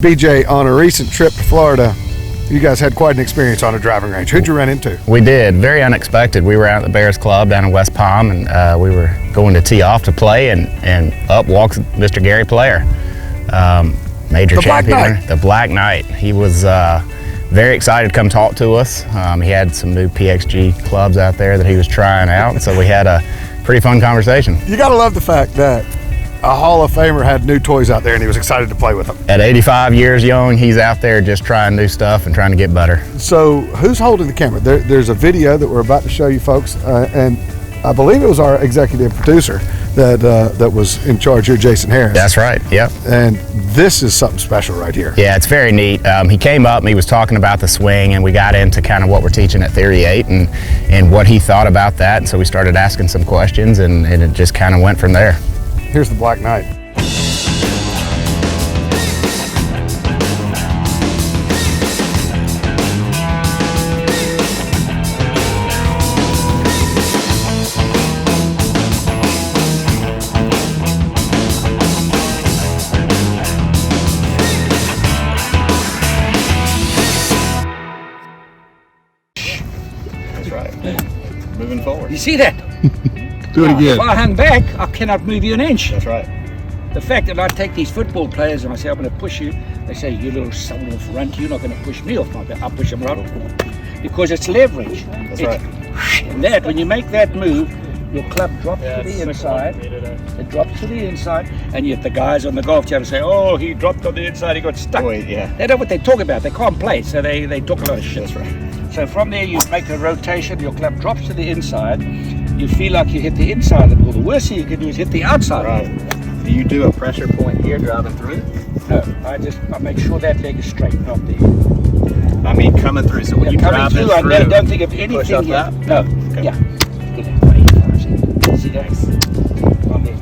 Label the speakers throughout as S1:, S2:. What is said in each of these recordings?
S1: BJ, on a recent trip to Florida, you guys had quite an experience on a driving range. Who'd you run into?
S2: We did, very unexpected. We were out at the Bears Club down in West Palm, and we were going to tee off to play, and up walks Mr. Gary Player, major champion, the Black Knight. He was very excited to come talk to us. He had some new PXG clubs out there that he was trying out, so we had a pretty fun conversation.
S1: You gotta love the fact that a Hall of Famer had new toys out there and he was excited to play with them.
S2: At 85 years young, he's out there just trying new stuff and trying to get better.
S1: So who's holding the camera? There's a video that we're about to show you folks, and I believe it was our executive producer that was in charge here, Jason Harris.
S2: That's right, yep.
S1: And this is something special right here.
S2: Yeah, it's very neat. He came up and he was talking about the swing, and we got into kind of what we're teaching at Theory 8 and what he thought about that. And so we started asking some questions, and it just kind of went from there.
S1: Here's the Black Knight.
S2: That's right. Moving forward.
S3: You see that?
S1: Do it again.
S3: If I hung back, I cannot move you an inch.
S2: That's right.
S3: The fact that I take these football players and I say, I'm going to push you, they say, you little son of a runt, you're not going to push me off my back. I'll push them right off. Because it's leverage.
S2: That's right.
S3: And that, when you make that move, your club drops to the inside. It drops to the inside, and yet the guys on the golf channel say, oh, he dropped on the inside, he got stuck.
S2: Boy, yeah.
S3: They know what they talk about. They can't play, so they talk a lot of shit.
S2: That's right.
S3: So from there, you make a rotation, your club drops to the inside, you feel like you hit the inside of the ball. The worst thing you can do is hit the outside.
S2: Right. Do you do a pressure point here driving through?
S3: No, I make sure that leg is straight, not there.
S2: I mean coming through, so when you drive
S3: through,
S2: through,
S3: I don't think of anything
S2: push up
S3: yet.
S2: that?
S3: No,
S2: Okay.
S3: yeah. Get it. See that? On there.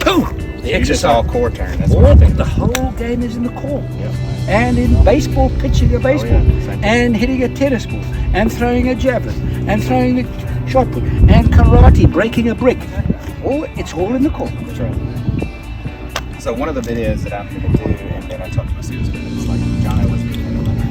S3: Pooh! The
S2: It's just
S3: exercise.
S2: all core turn. That's what I think.
S3: The whole game is in the core.
S2: Yep.
S3: And in baseball, pitching a baseball,
S2: Same thing.
S3: and hitting a tennis ball, and throwing a javelin, and throwing a shot put, and karate, breaking a brick. It's all in the core.
S2: That's right. So one of the videos that I'm going to do, and then I talked to my students, it's like John was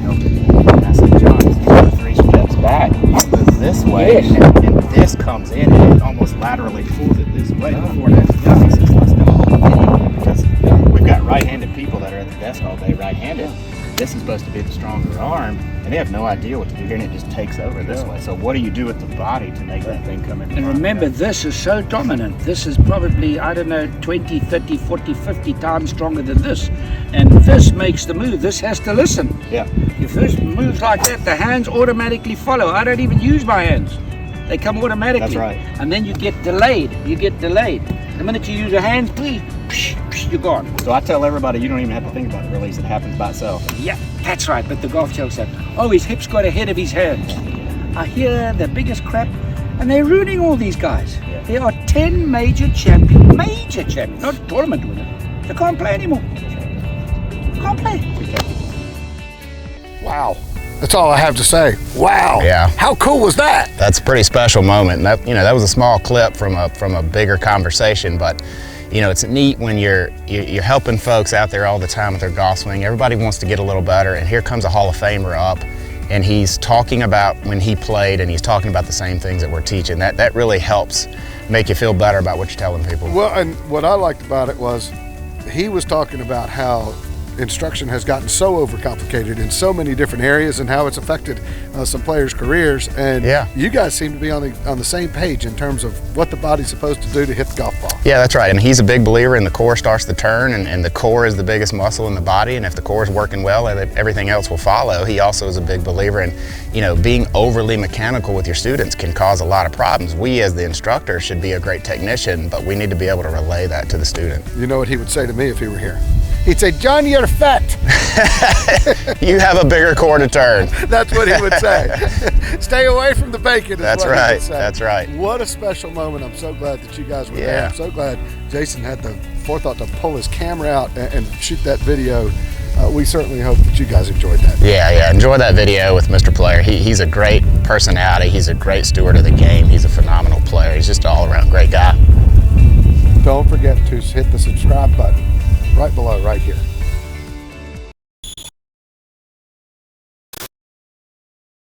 S2: helping. And I said, John, if you go 3 steps back, you move this way,
S3: Yes.
S2: and this comes in, and it almost laterally pulls it this way before it actually does. He says, let's do a whole video, because we've got right-handed people that are at the desk all day right-handed. This is supposed to be the stronger arm, and they have no idea what to do here, and it just takes over this way. So what do you do with the body to make that thing come in?
S3: And remember, this is so dominant. This is probably, I don't know, 20, 30, 40, 50 times stronger than this. And this makes the move. This has to listen.
S2: Yeah.
S3: If this moves like that, the hands automatically follow. I don't even use my hands. They come automatically.
S2: That's right.
S3: And then you get delayed. The minute you use a hand, you're gone.
S2: So I tell everybody, you don't even have to think about the release. It happens by itself.
S3: Yeah, that's right. But the golf channel said, oh, his hips got ahead of his hands. I hear the biggest crap, and they're ruining all these guys.
S2: Yeah.
S3: There are 10 major champions, not tournament winners. They can't play anymore. Can't play.
S1: Wow. That's all I have to say. Wow.
S2: Yeah.
S1: How cool was that?
S2: That's a pretty special moment. And that was a small clip from a bigger conversation, but it's neat when you're helping folks out there all the time with their golf swing. Everybody wants to get a little better, and here comes a Hall of Famer up, and he's talking about when he played, and he's talking about the same things that we're teaching. That really helps make you feel better about what you're telling people.
S1: Well, and what I liked about it was he was talking about how instruction has gotten so overcomplicated in so many different areas and how it's affected some players' careers. And
S2: yeah,
S1: you guys seem to be on the same page in terms of what the body's supposed to do to hit the golf ball.
S2: Yeah, that's right. And he's a big believer in the core starts the turn, and the core is the biggest muscle in the body. And if the core is working well, everything else will follow. He also is a big believer in, being overly mechanical with your students can cause a lot of problems. We as the instructor should be a great technician, but we need to be able to relay that to the student.
S1: You know what he would say to me if he were here? He'd say, John, you're fat.
S2: You have a bigger core to turn.
S1: That's what he would say. Stay away from the bacon.
S2: That's right. That's right.
S1: What a special moment. I'm so glad that you guys were there. I'm so glad Jason had the forethought to pull his camera out and shoot that video. We certainly hope that you guys enjoyed that.
S2: Yeah. Enjoy that video with Mr. Player. He's a great personality. He's a great steward of the game. He's a phenomenal player. He's just an all-around great guy.
S1: Don't forget to hit the subscribe button right below, right here.